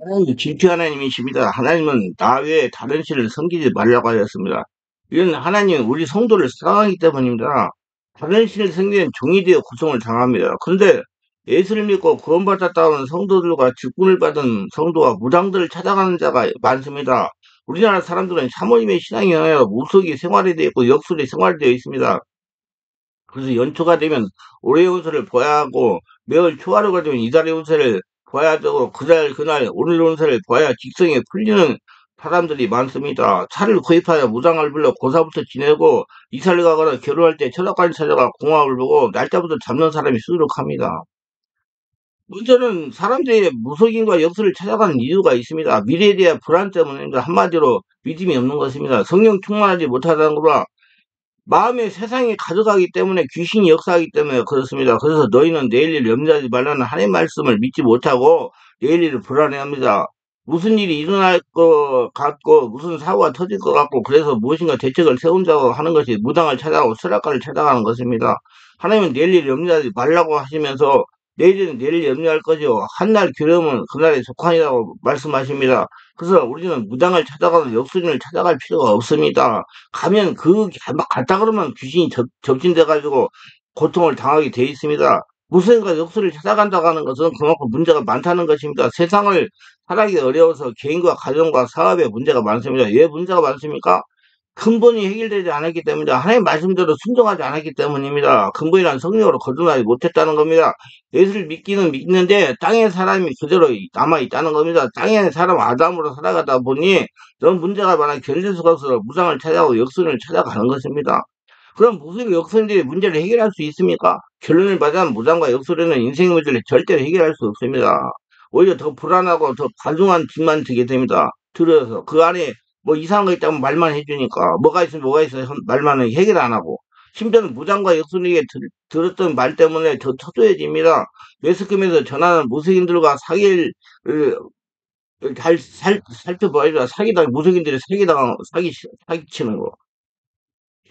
하나님은 질투 하나님이십니다. 하나님은 나 외에 다른 신을 섬기지 말라고 하셨습니다. 이런 하나님은 우리 성도를 사랑하기 때문입니다. 다른 신을 섬기는 종이 되어 고통을 당합니다. 그런데 예수를 믿고 구원받았다는 성도들과 직분을 받은 성도와 무당들을 찾아가는 자가 많습니다. 우리나라 사람들은 사모님의 신앙에 의하여 무속이 생활이 되어 있고 역술이 생활되어 있습니다. 그래서 연초가 되면 올해의 운세를 봐야 하고 매월 초하루가 되면 이달의 운세를 봐야 되고 그달 그날 오늘 운세를 봐야 직성이 풀리는 사람들이 많습니다. 차를 구입하여 무당을 불러 고사부터 지내고 이사를 가거나 결혼할 때 철학관을 찾아가 공합을 보고 날짜부터 잡는 사람이 수두룩합니다. 문제는 사람들이 무속인과 역술을 찾아가는 이유가 있습니다. 미래에 대한 불안 때문입니다. 한마디로 믿음이 없는 것입니다. 성령 충만하지 못하다는 것과 마음의 세상이 가져가기 때문에 귀신이 역사하기 때문에 그렇습니다. 그래서 너희는 내일 일 염려하지 말라는 하나님의 말씀을 믿지 못하고 내일 일을 불안해합니다. 무슨 일이 일어날 것 같고 무슨 사고가 터질 것 같고 그래서 무엇인가 대책을 세운다고 하는 것이 무당을 찾아가고 철학가를 찾아가는 것입니다. 하나님은 내일 일 염려하지 말라고 하시면서 내일은 내일 염려할 것이요 한날 괴로움은 그날의 속한이라고 말씀하십니다. 그래서 우리는 무당을 찾아가서 역술인을 찾아갈 필요가 없습니다. 가면 갔다 그러면 귀신이 접진돼가지고 고통을 당하게 돼 있습니다. 무술과 역술을 찾아간다고 하는 것은 그만큼 문제가 많다는 것입니다. 세상을 살아가기 어려워서 개인과 가정과 사업에 문제가 많습니다. 왜 문제가 많습니까? 근본이 해결되지 않았기 때문이다. 하나님 말씀대로 순종하지 않았기 때문입니다. 근본이란 성령으로 거듭나지 못했다는 겁니다. 예수를 믿기는 믿는데 땅의 사람이 그대로 남아있다는 겁니다. 땅의 사람 아담으로 살아가다 보니 너무 문제가 많아 견딜 수가 없어서 무상을 찾아가고 역순을 찾아가는 것입니다. 그럼 무슨 역선들이 문제를 해결할 수 있습니까? 결론을 말하자면 무당과 역술에는 인생 문제를 절대로 해결할 수 없습니다. 오히려 더 불안하고 더 관중한 뒷만 지게 됩니다. 들어서 그 안에 뭐 이상한 거 있다면 말만 해주니까 뭐가 있으면 뭐가 있어 말만 해결 안 하고 심지어는 무당과 역술에게 들었던 말 때문에 더 터져집니다. 매스컴에서 전하는 무속인들과 사기를 살펴봐야 사기당 무속인들이 사기치는 거.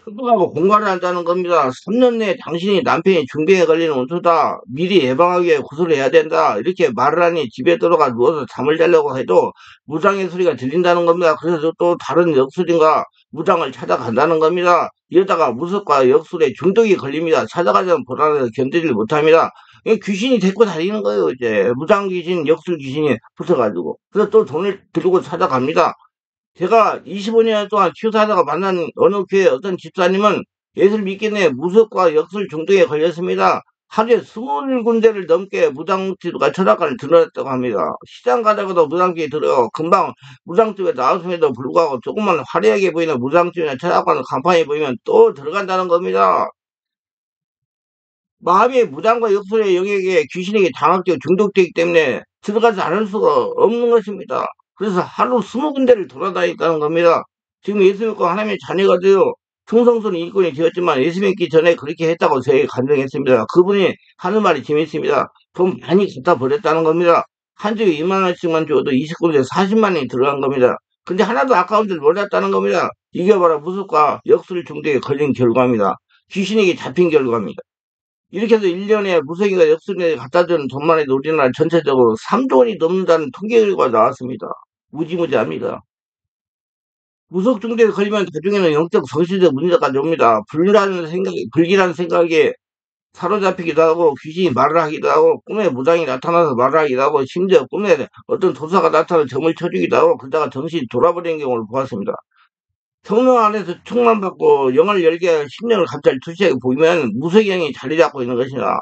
효도하고 공갈을 한다는 겁니다. 3년 내에 당신이 남편이 중병에 걸리는 원수다. 미리 예방하기 위해 구술을 해야 된다. 이렇게 말을 하니 집에 들어가 누워서 잠을 자려고 해도 무당의 소리가 들린다는 겁니다. 그래서 또 다른 역술인가 무당을 찾아간다는 겁니다. 이러다가 무속과 역술에 중독이 걸립니다. 찾아가자면 불안해서 견디질 못합니다. 귀신이 데리고 다니는 거예요, 이제. 무당 귀신, 역술 귀신이 붙어가지고. 그래서 또 돈을 들고 찾아갑니다. 제가 25년 동안 치유사다가 만난 어느 교회 어떤 집사님은 예수를 믿기에 무속과 역술 중독에 걸렸습니다. 하루에 20군데를 넘게 무당집과 철학관을 들어갔다고 합니다. 시장 가다가도 무당집에 들어가고 금방 무당집에 나왔음에도 불구하고 조금만 화려하게 보이는 무당집이나 철학관 간판이 보이면 또 들어간다는 겁니다. 마음이 무당과 역술의 영역에 귀신에게 장악되고 중독되기 때문에 들어가지 않을 수가 없는 것입니다. 그래서 하루 20군데를 돌아다녔다는 겁니다. 지금 예수 믿고 하나님의 자녀가 되어 충성스러운 일꾼이 되었지만 예수 믿기 전에 그렇게 했다고 저에게 간증했습니다. 그분이 하는 말이 재밌습니다. 돈 많이 갖다 버렸다는 겁니다. 한 주에 2만 원씩만 줘도 20군데 40만 원이 들어간 겁니다. 근데 하나도 아까운 줄 몰랐다는 겁니다. 이게 바로 무속과 역술 중독에 걸린 결과입니다. 귀신에게 잡힌 결과입니다. 이렇게 해서 1년에 무속인과 역순에 갖다 주는 돈만 해도 우리나라 전체적으로 3조 원이 넘는다는 통계 결과가 나왔습니다. 무지무지합니다. 무속 중독에 걸리면 나중에는 영적 정신적 문제까지 옵니다. 불길한 생각에 사로잡히기도 하고 귀신이 말을 하기도 하고 꿈에 무당이 나타나서 말을 하기도 하고 심지어 꿈에 어떤 도사가 나타나서 점을 쳐주기도 하고 그러다가 정신이 돌아버리는 경우를 보았습니다. 성령 안에서 충만받고 영을 열게 하는 심령을 갑자기 투시하게 보이면 무속영이 자리 잡고 있는 것이다.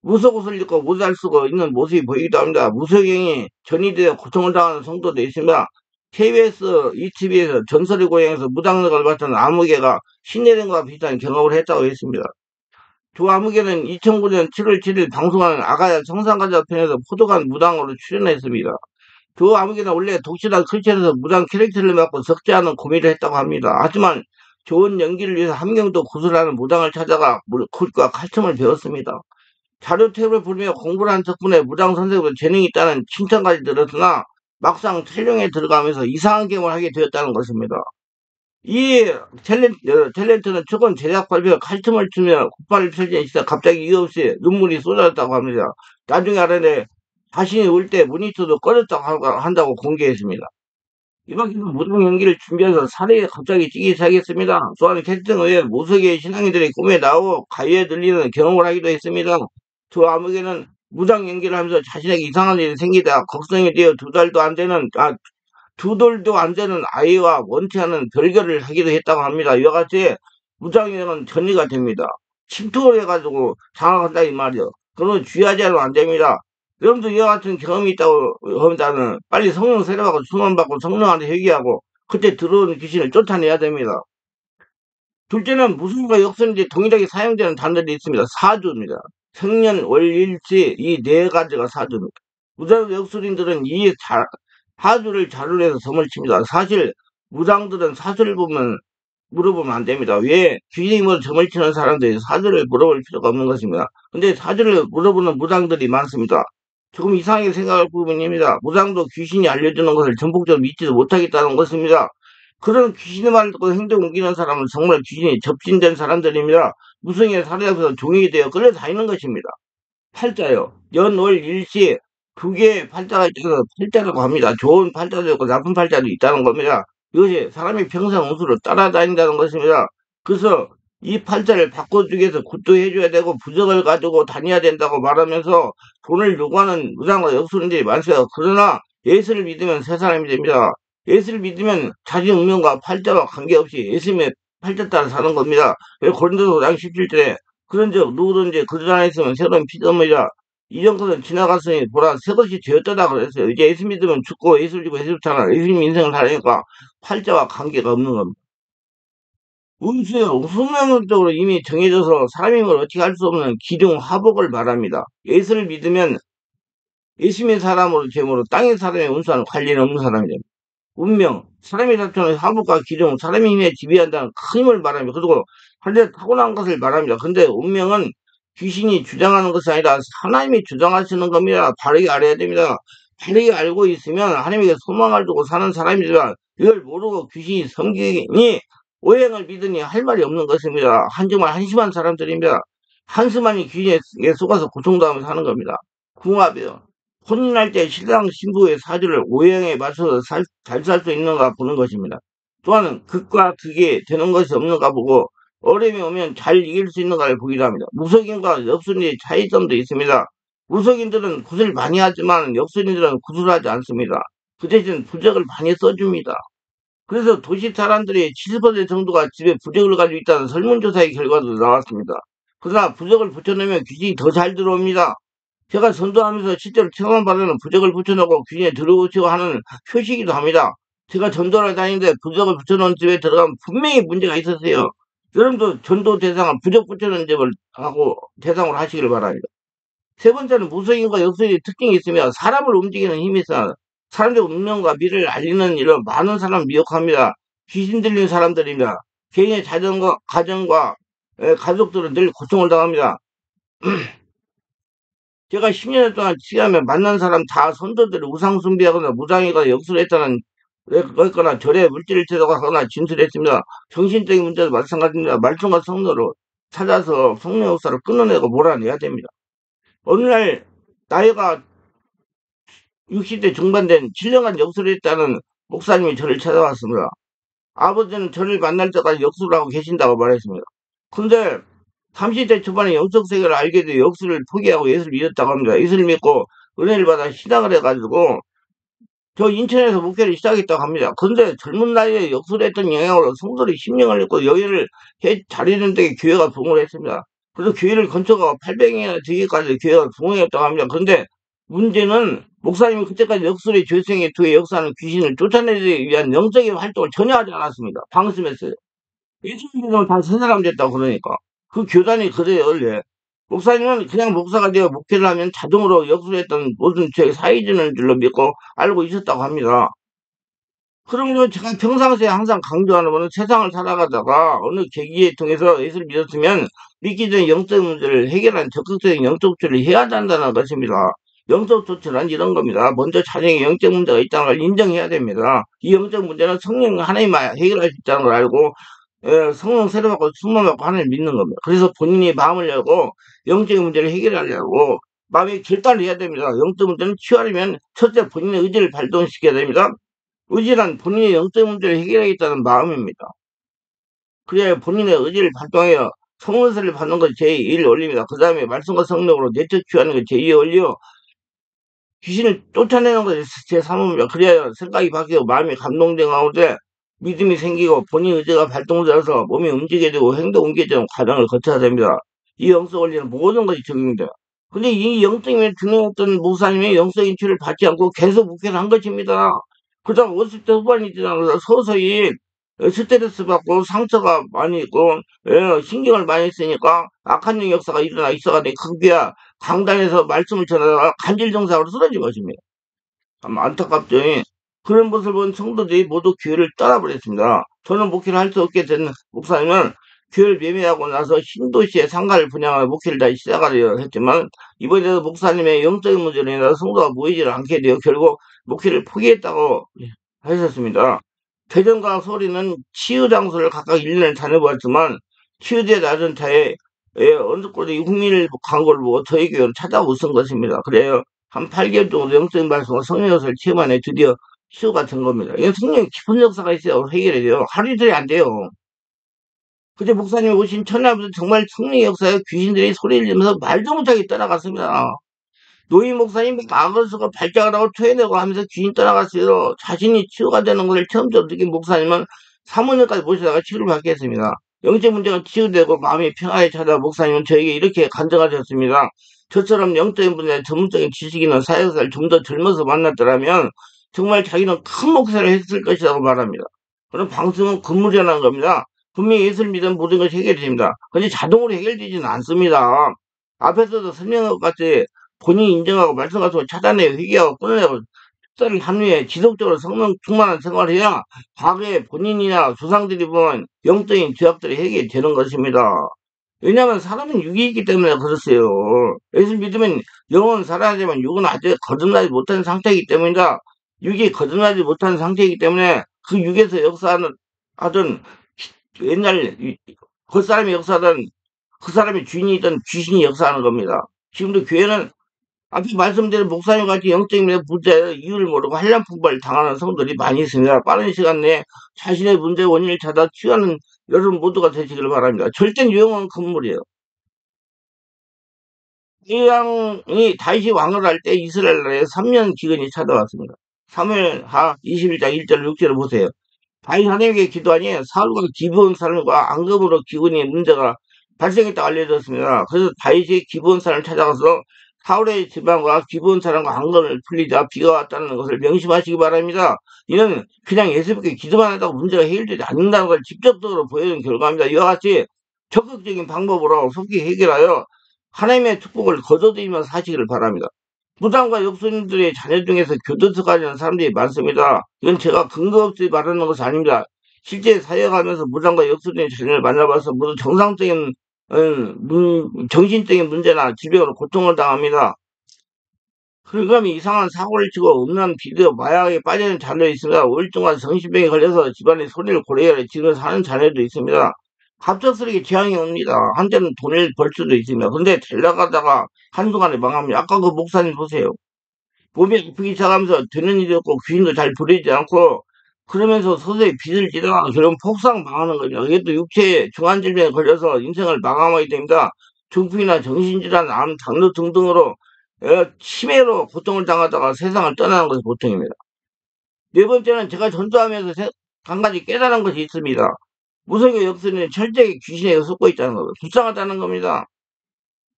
무속옷을 입고 모자를 쓰고 있는 모습이 보이기도 합니다. 무속행이 전이되어 고통을 당하는 성도도 있습니다. KBS, ETV에서 전설의 고향에서 무당력을 맡은 아무개가 신내림과 비슷한 경험을 했다고 했습니다. 조 아무개는 2009년 7월 7일 방송하는 아가야 청산가자 편에서 포도간 무당으로 출연했습니다. 조 아무개는 원래 독실한 클체에서 무당 캐릭터를 맡고 적지 않은 고민을 했다고 합니다. 하지만 좋은 연기를 위해서 함경도 구슬하는 무당을 찾아가 굿과 칼춤을 배웠습니다. 자료탭을 부르며 공부를 한 덕분에 무당 선생으로 재능이 있다는 칭찬까지 들었으나 막상 촬영에 들어가면서 이상한 경험을 하게 되었다는 것입니다. 이 탤런트는 최근 제작 발표 칼춤을 추며 굿발을 펼치는 시대 갑자기 이유 없이 눈물이 쏟아졌다고 합니다. 나중에 알아내 자신이 올 때 모니터도 꺼졌다고 한다고 공개했습니다. 이만큼 무당 연기를 준비해서 사례에 갑자기 찌기 시작했습니다. 또한 캐스팅 외에 무속의 신앙인들이 꿈에 나오고 가위에 들리는 경험을 하기도 했습니다. 두 아무개는 무당 연기를 하면서 자신에게 이상한 일이 생기다 걱정이 되어 두 돌도 안 되는 아이와 원치 않은 별결을 하기도 했다고 합니다. 이와 같이 무당행은 전이가 됩니다. 침투를 해가지고 장악한다 이 말이요. 그러면 주의하지 않으면 안 됩니다. 여러분도 이와 같은 경험이 있다고 합니다는 빨리 성령 세례받고 충만받고 성령한테 회개하고 그때 들어오는 귀신을 쫓아내야 됩니다. 둘째는 무술과 역설인지 동일하게 사용되는 단어들이 있습니다. 사주입니다. 생년, 월, 일치 이 네 가지가 사주입니다. 무당 역술인들은 사주를 자료로 해서 점을 칩니다. 사실 무당들은 사주를 보면 물어보면 안 됩니다. 왜 귀신이 뭐 점을 치는 사람들이 사주를 물어볼 필요가 없는 것입니다. 근데 사주를 물어보는 무당들이 많습니다. 조금 이상하게 생각할 부분입니다. 무당도 귀신이 알려주는 것을 전폭적으로 믿지도 못하겠다는 것입니다. 그런 귀신의 말을 듣고 행동 옮기는 사람은 정말 귀신이 접신된 사람들입니다. 무성의 사례 앞에서 종이 되어 끌려다니는 것입니다. 팔자요. 연, 월, 일시 두 개의 팔자가 있어서 팔자라고 합니다. 좋은 팔자도 있고 나쁜 팔자도 있다는 겁니다. 이것이 사람이 평생 운수로 따라다닌다는 것입니다. 그래서 이 팔자를 바꿔주기 위해서 굿도 해줘야 되고 부적을 가지고 다녀야 된다고 말하면서 돈을 요구하는 무당과 역술인들이 많습니다. 그러나 예수를 믿으면 새 사람이 됩니다. 예수를 믿으면 자기 운명과 팔자와 관계없이 예수님의 팔자 따라 사는 겁니다. 고린도서 17절에 그런즉 누구든지 그들 안에 있으면 새로운 피조물이라 이전 것은 지나갔으니 보라 새 것이 되었다다 그랬어요. 이제 예수 믿으면 죽고 예수 지고 예수 찾아 예수님 인생을 살으니까 팔자와 관계가 없는 겁니다. 운수요. 숙명적으로 이미 정해져서 사람인 걸 어떻게 할 수 없는 기둥 화복을 말합니다. 예수를 믿으면 예수님의 사람으로 제모로 땅의 사람의 운수와는 관련 없는 사람이 됩니다. 운명, 사람이 다투는 화복과 기둥, 사람의 힘에 지배한다는 큰 힘을 말합니다. 그리고 한데 타고난 것을 말합니다. 근데 운명은 귀신이 주장하는 것이 아니라 하나님이 주장하시는 겁니다. 바르게 알아야 됩니다. 바르게 알고 있으면 하나님에게 소망을 두고 사는 사람이지만 이걸 모르고 귀신이 섬기니 오행을 믿으니 할 말이 없는 것입니다. 정말 한심한 사람들입니다. 한심하니 귀신에 속아서 고통당하면서 사는 겁니다. 궁합이요. 혼인할 때 신랑 신부의 사주를 오행에 맞춰서 잘 살 수 있는가 보는 것입니다. 또한 극과 극이 되는 것이 없는가 보고 어려움이 오면 잘 이길 수 있는가를 보기도 합니다. 무속인과 역술인의 차이점도 있습니다. 무속인들은 굿을 많이 하지만 역술인들은 굿을 하지 않습니다. 그 대신 부적을 많이 써줍니다. 그래서 도시 사람들의 70% 정도가 집에 부적을 가지고 있다는 설문조사의 결과도 나왔습니다. 그러나 부적을 붙여놓으면 귀신이 더 잘 들어옵니다. 제가 전도하면서 실제로 체험받으면 부적을 붙여놓고 귀신에 들어오시고 하는 표시기도 합니다. 제가 전도를 다니는데 부적을 붙여놓은 집에 들어가면 분명히 문제가 있었어요. 여러분도 전도 대상을 부적 붙여놓은 집을 하고 대상으로 하시길 바랍니다. 세 번째는 무속인과 역술의 특징이 있으며 사람을 움직이는 힘이 있어 사람들의 운명과 미래를 알리는 일로 많은 사람을 미혹합니다. 귀신 들린 사람들입니다. 개인의 자전거, 가정과 가족들은 늘 고통을 당합니다. 제가 10년 동안 치하면 만난 사람 다 선조들이 우상 숭배하거나 무당이거나 역술했다는 거나 절에 물질을 제도하거나 진술했습니다. 정신적인 문제도 마찬가지입니다. 말씀과 성도로 찾아서 성령 역사를 끊어내고 몰아내야 됩니다. 어느 날 나이가 60대 중반 된 신령한 역술을 했다는 목사님이 저를 찾아왔습니다. 아버지는 저를 만날 때까지 역술을 하고 계신다고 말했습니다. 근데 30대 초반에 영적 세계를 알게 돼 역술을 포기하고 예수를 믿었다고 합니다. 예수를 믿고 은혜를 받아 신앙을 해가지고 저 인천에서 목회를 시작했다고 합니다. 그런데 젊은 나이에 역술을 했던 영향으로 성도들이 심령을 잃고 여기를 자리는 데 교회가 부흥을 했습니다. 그래서 교회를 건축하고 800년이나 되기까지 교회가 부흥했다고 합니다. 그런데 문제는 목사님이 그때까지 역술의 죄성의 두의 역사는 귀신을 쫓아내기 위한 영적인 활동을 전혀 하지 않았습니다. 방심했어요. 예수 믿으면 다 새 사람 됐다고 그러니까. 그 교단이 그래요, 원래. 목사님은 그냥 목사가 되어 목회를 하면 자동으로 역술했던 모든 죄에 사해지는 줄로 믿고 알고 있었다고 합니다. 그러면 제가 평상시에 항상 강조하는 거는 세상을 살아가다가 어느 계기에 통해서 예수를 믿었으면 믿기 전에 영적 문제를 해결한 적극적인 영적 조치를 해야 한다는 것입니다. 영적 조치란 이런 겁니다. 먼저 자신에게 영적 문제가 있다는 걸 인정해야 됩니다. 이 영적 문제는 성령 하나님이 해결할 수 있다는 걸 알고 성령 세례받고 충만받고 하나님을 믿는 겁니다. 그래서 본인이 마음을 열고 영적인 문제를 해결하려고 마음의 결단을 해야 됩니다. 영적 문제는 치유하려면 첫째 본인의 의지를 발동시켜야 됩니다. 의지란 본인의 영적 문제를 해결하겠다는 마음입니다. 그래야 본인의 의지를 발동하여 성문세를 받는 것이 제1 원리입니다. 그 다음에 말씀과 성령으로 내적 치유하는 것이 제2 원리요. 귀신을 쫓아내는 것이 제3입니다. 그래야 생각이 바뀌고 마음이 감동된 가운데 믿음이 생기고 본인 의지가 발동되어서 몸이 움직이게 되고 행동 옮겨지는 과정을 거쳐야 됩니다. 이 영적 원리는 모든 것이 적용됩니다. 근데 이 영적인 중요했던 목사님이 영적인 치유를 받지 않고 계속 묵회를 한 것입니다. 그다음 50대 후반이 지나서 서서히 스트레스 받고 상처가 많이 있고 신경을 많이 쓰니까 악한 역사가 일어나 있어가지고 그게 강단에서 말씀을 전하다가 간질 증상으로 쓰러진 것입니다. 참 안타깝죠. 그런 모습을 본 성도들이 모두 교회를 떠나버렸습니다. 저는 목회를 할 수 없게 된 목사님은 교회를 매매하고 나서 신도시에 상가를 분양하여 목회를 다시 시작하려 했지만 이번에도 목사님의 영적인 문제로 인해서 성도가 모이지를 않게 되어 결국 목회를 포기했다고 하셨습니다. 대전과 서울에는 치유 장소를 각각 1년을 다녀보았지만 치유대 낮은 차에 어느 곳에 국민을 광고를 보고 저희 교회로 찾아오고 있은 것입니다. 그래요. 한 8개월 정도 영적인 말씀과 성령 역사를 체험하네 드디어 치유가 된 겁니다. 이게 성령 깊은 역사가 있어야 해결이 돼요. 하루 이틀이 안 돼요. 그때 목사님이 오신 첫날부터 정말 성령의 역사에 귀신들이 소리를 지르면서 말도 못하게 떠나갔습니다. 노인 목사님 아버지가 발작을 하고 토해내고 하면서 귀신 떠나갔어요. 자신이 치유가 되는 것을 처음부터 느낀 목사님은 사모님까지 모시다가 치유를 받게 했습니다. 영적 문제가 치유되고 마음이 평화에 찾아 목사님은 저에게 이렇게 간증하셨습니다. 저처럼 영적인 분야에 전문적인 지식 있는 사역사를 좀 더 젊어서 만났더라면 정말 자기는 큰 목사를 했을 것이라고 말합니다. 그럼 방송은 근무자라는 겁니다. 분명히 예수를 믿으면 모든 것이 해결이 됩니다. 근데 자동으로 해결되지는 않습니다. 앞에서도 설명한 것 같이 본인이 인정하고 말씀 같은 걸 찾아내고 회개하고 끊어내고 특사를 한 후에 지속적으로 성령 충만한 생활을 해야 과거에 본인이나 조상들이 보면 영적인 죄악들이 해결이 되는 것입니다. 왜냐하면 사람은 육이 있기 때문에 그렇어요. 예수 믿으면 영은 살아야지만 육은 아직 거듭나지 못한 상태이기 때문이다. 육이 거듭나지 못한 상태이기 때문에 그 육에서 역사하는 하던 옛날 그 사람이 역사하던 그 사람이 주인이던 귀신이 역사하는 겁니다. 지금도 교회는 앞에 말씀드린 목사님 같이 영적인 문제에 이유를 모르고 한량 풍부를 당하는 성도들이 많이 있습니다. 빠른 시간 내에 자신의 문제 원인을 찾아 치유하는 여러분 모두가 되시길 바랍니다. 절대 유용한 건물이에요. 이 왕이 다윗이 왕을 할 때 이스라엘 나라에 3년 기근이 찾아왔습니다. 3월 하 21장 1절 6절을 보세요. 다윗 하나님께 기도하니 사울과 기브온 사람과 앙금으로 기근이 문제가 발생했다고 알려졌습니다. 그래서 다윗이 기브온 사람을 찾아가서 사울의 지방과 기브온 사람과 앙금을 풀리자 비가 왔다는 것을 명심하시기 바랍니다. 이는 그냥 예수님께 기도만 한다고 문제가 해결되지 않는다는 걸 직접적으로 보여준 결과입니다. 이와 같이 적극적인 방법으로 속히 해결하여 하나님의 축복을 거둬들이면서 사시기를 바랍니다. 무당과 역수님들의 자녀 중에서 교도소 가려는 사람들이 많습니다. 이건 제가 근거 없이 말하는 것이 아닙니다. 실제 사역하면서 무당과 역수님의 자녀를 만나봐서 모두 정상적인 정신적인 문제나 질병으로 고통을 당합니다. 흑암이 이상한 사고를 치고 음란, 비디오, 마약에 빠지는 자녀도 있습니다. 우울증과 정신병에 걸려서 집안의 소리를 고래야 지금 사는 자녀도 있습니다. 갑작스럽게 재앙이 옵니다. 한때는 돈을 벌 수도 있습니다. 근데 잘 나가다가 한순간에 망합니다. 아까 그 목사님 보세요. 몸이 아프기 시작하면서 되는 일이 없고 귀신도 잘 부리지 않고 그러면서 서서히 빚을 지다가 결국 폭삭 망하는 겁니다. 이게 또 육체의 중환질병에 걸려서 인생을 마감하게 됩니다. 중풍이나 정신질환, 암, 당뇨 등등으로 치매로 고통을 당하다가 세상을 떠나는 것이 보통입니다. 네 번째는 제가 전도하면서 한 가지 깨달은 것이 있습니다. 무성의 역선이 철저하게 귀신에게 속고 있다는 겁니다. 불쌍하다는 겁니다.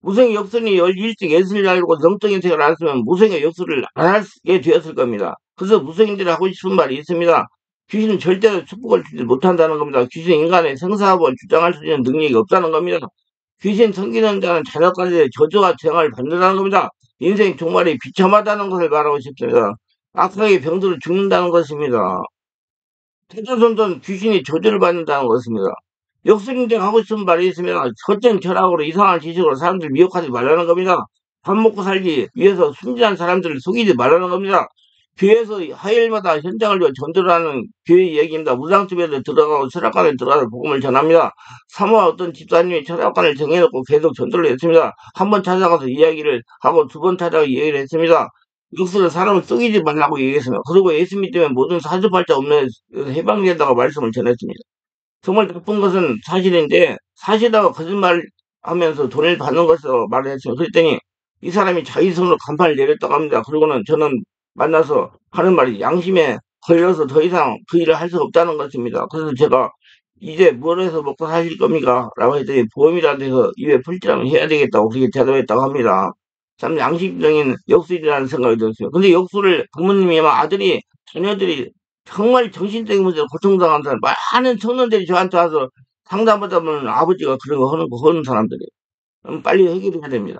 무성의 역선이 일찍 예수를 알고 영적인 세계를 알았으면 무성의 역수를 안 하게 되었을 겁니다. 그래서 무성인들이 하고 싶은 말이 있습니다. 귀신은 절대로 축복을 주지 못한다는 겁니다. 귀신은 인간의 생사업을 주장할 수 있는 능력이 없다는 겁니다. 귀신 섬기는 자는 자녀까지 저주와 재앙을 받는다는 겁니다. 인생 종말이 비참하다는 것을 말하고 싶습니다. 악하게 병들어 죽는다는 것입니다. 태조선전 귀신이 저주를 받는다는 것입니다. 역술인생 하고 싶은 말이 있으면 헛된 철학으로 이상한 지식으로 사람들 미혹하지 말라는 겁니다. 밥 먹고 살기 위해서 순진한 사람들을 속이지 말라는 겁니다. 교회에서 화요일마다 현장을 전도를 하는 교회 얘기입니다. 무당집에도 들어가고 철학관에 들어가서 복음을 전합니다. 사모와 어떤 집사님이 철학관을 정해놓고 계속 전도를 했습니다. 한 번 찾아가서 이야기를 하고 두 번 찾아가 이야기를 했습니다. 육수를 사람을 속이지 말라고 얘기했습니다. 그리고 예수 믿으면 모든 사주팔자 없는 해방된다고 말씀을 전했습니다. 정말 나쁜 것은 사실인데 사실하고 거짓말 하면서 돈을 받는 것으로 말을 했어요. 그랬더니 이 사람이 자기 손으로 간판을 내렸다고 합니다. 그러고는 저는 만나서 하는 말이 양심에 걸려서 더 이상 그 일을 할 수 없다는 것입니다. 그래서 제가 이제 뭘 해서 먹고 사실 겁니까? 라고 했더니 보험이라도 해서 입에 풀칠하면 해야 되겠다고 그렇게 대답했다고 합니다. 참 양심적인 역술이라는 생각이 들었어요. 근데 역술을 부모님이 막 아들이 자녀들이 정말 정신적인 문제로 고통당한 사람, 많은 청년들이 저한테 와서 상담하다 보면 아버지가 그런 거 하는 사람들이. 빨리 해결해야 됩니다.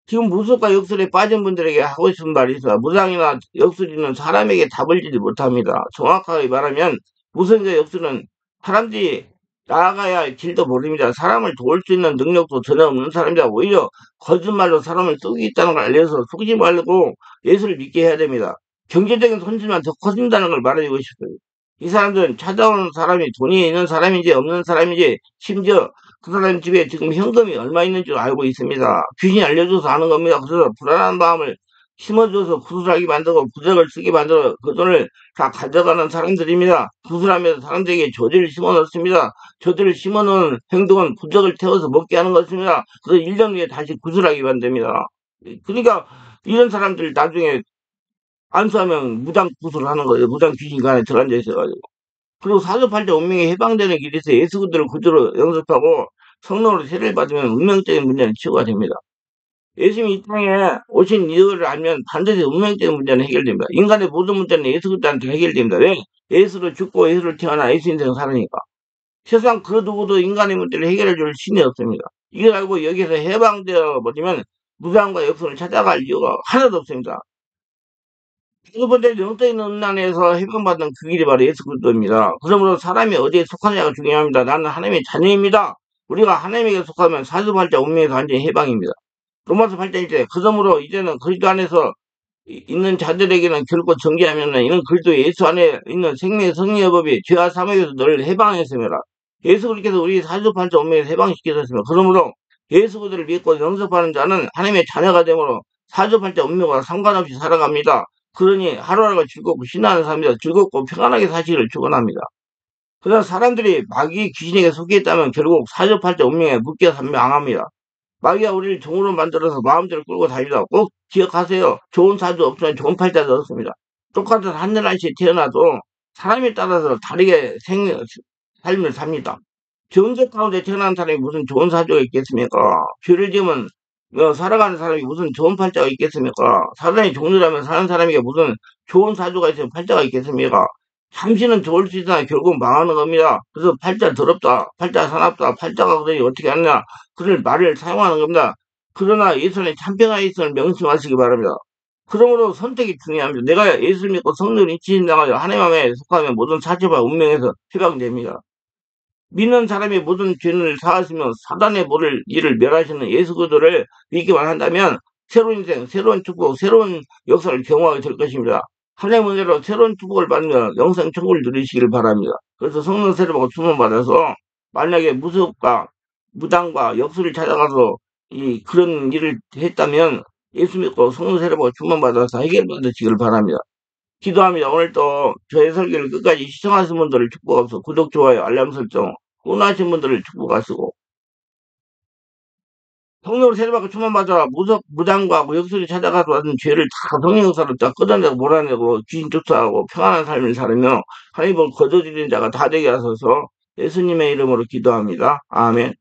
지금 무속과 역술에 빠진 분들에게 하고 싶은 말이 있어요. 무당이나 역술이는 사람에게 답을 주지 못합니다. 정확하게 말하면 무속과 역술은 사람들이 나아가야 할 길도 모릅니다. 사람을 도울 수 있는 능력도 전혀 없는 사람이다. 오히려 거짓말로 사람을 속이겠다는 걸 알려서 속이지 말고 예수를 믿게 해야 됩니다. 경제적인 손실만 더 커진다는 걸 말해주고 싶어요. 이 사람들은 찾아오는 사람이 돈이 있는 사람인지 없는 사람인지 심지어 그 사람 집에 지금 현금이 얼마 있는 줄 알고 있습니다. 귀신이 알려줘서 아는 겁니다. 그래서 불안한 마음을 심어줘서 구슬하게 만들고 부적을 쓰게 만들어 그 돈을 다 가져가는 사람들입니다. 구슬하면서 사람들에게 조지를 심어놓습니다. 조지를 심어놓은 행동은 부적을 태워서 먹게 하는 것입니다. 그래서 1년 후에 다시 구슬하게 만듭니다. 그러니까 이런 사람들 나중에 안수하면 무당 구슬을 하는 거예요. 무당 귀신이 그 안에 들어앉아 있어가지고. 그리고 사주팔자 운명에 해방되는 길이 있어 예수들을 구주로 영접하고 성령으로 세례를 받으면 운명적인 문제는 치유가 됩니다. 예수님이 이 땅에 오신 이유를 알면 반드시 운명적인 문제는 해결됩니다. 인간의 모든 문제는 예수 그리스도한테 해결됩니다. 왜? 예수를 죽고 예수를 태어나 예수 인생 살으니까. 세상 그 누구도 인간의 문제를 해결해 줄 신이 없습니다. 이걸 알고 여기서 해방되어 버리면 무상과 역선을 찾아갈 이유가 하나도 없습니다. 두 번째 영적인 음란에서 해방받은 그 길이 바로 예수 그리스도입니다. 그러므로 사람이 어디에 속하느냐가 중요합니다. 나는 하나님의 자녀입니다. 우리가 하나님에게 속하면 사주팔자 운명에서 완전히 해방입니다. 로마서 8장 1절 그러므로 이제는 그리스도 안에서 있는 자들에게는 결코 정죄하면 이는 그리스도 예수 안에 있는 생명의 성령의 법이 죄와 사망에서 너를 해방했음이라. 예수 그리스도께서 우리 사주팔자 운명에서 해방시키셨습니다. 그러므로 예수 그리스도를 믿고 영접하는 자는 하나님의 자녀가 되므로 사주팔자 운명과 상관없이 살아갑니다. 그러니 하루하루가 즐겁고 신나는 삶이다. 즐겁고 평안하게 사시기를 축원합니다. 그러나 사람들이 마귀 귀신에게 속했다면 결국 사주팔자 운명에 묶여 망합니다. 마귀가 우리를 종으로 만들어서 마음대로 끌고 다닙니다. 꼭 기억하세요. 좋은 사주 없으면 좋은 팔자도 없습니다. 똑같은 하늘 아시에 태어나도 사람에 따라서 다르게 삶을 삽니다. 정적 가운데 태어난 사람이 무슨 좋은 사주가 있겠습니까? 죄를 지으면 살아가는 사람이 무슨 좋은 팔자가 있겠습니까? 사단의 종류라면 사는 사람에게 무슨 좋은 사주가 있으면 팔자가 있겠습니까? 잠시는 좋을 수 있으나 결국 망하는 겁니다. 그래서 팔자 더럽다, 팔자 사납다, 팔자가 그러니 어떻게 하느냐 그런 말을 사용하는 겁니다. 그러나 예수는 참평하 예수를 명심하시기 바랍니다. 그러므로 선택이 중요합니다. 내가 예수 믿고 성령을 인치신다가 하나님 마음에 속하면 모든 사체와 운명에서 해방됩니다. 믿는 사람이 모든 죄를 사하시며 사단의 모를 일을 멸하시는 예수 그리스도를 믿기만 한다면 새로운 인생, 새로운 축복, 새로운 역사를 경험하게 될 것입니다. 하나님의 은혜로 새로운 축복을 받으며 영생 천국을 누리시기를 바랍니다. 그래서 성령 세례받고 주문받아서 만약에 무속과 무당과 역술을 찾아가서 그런 일을 했다면 예수 믿고 성령 세례받고 주문받아서 해결받으시기를 바랍니다. 기도합니다. 오늘 또 저의 설교를 끝까지 시청하신 분들을 축복하소서 구독, 좋아요, 알람 설정, 원하신 분들을 축복하시고 성령으로 세례받고 충만받아 무당과 역술이 찾아가서 받은 죄를 다 성령 역사로 다 끊어내고 몰아내고 귀신 쫓아하고 평안한 삶을 살으며 하나님을 거둬들이는 자가 다 되게 하소서 예수님의 이름으로 기도합니다. 아멘.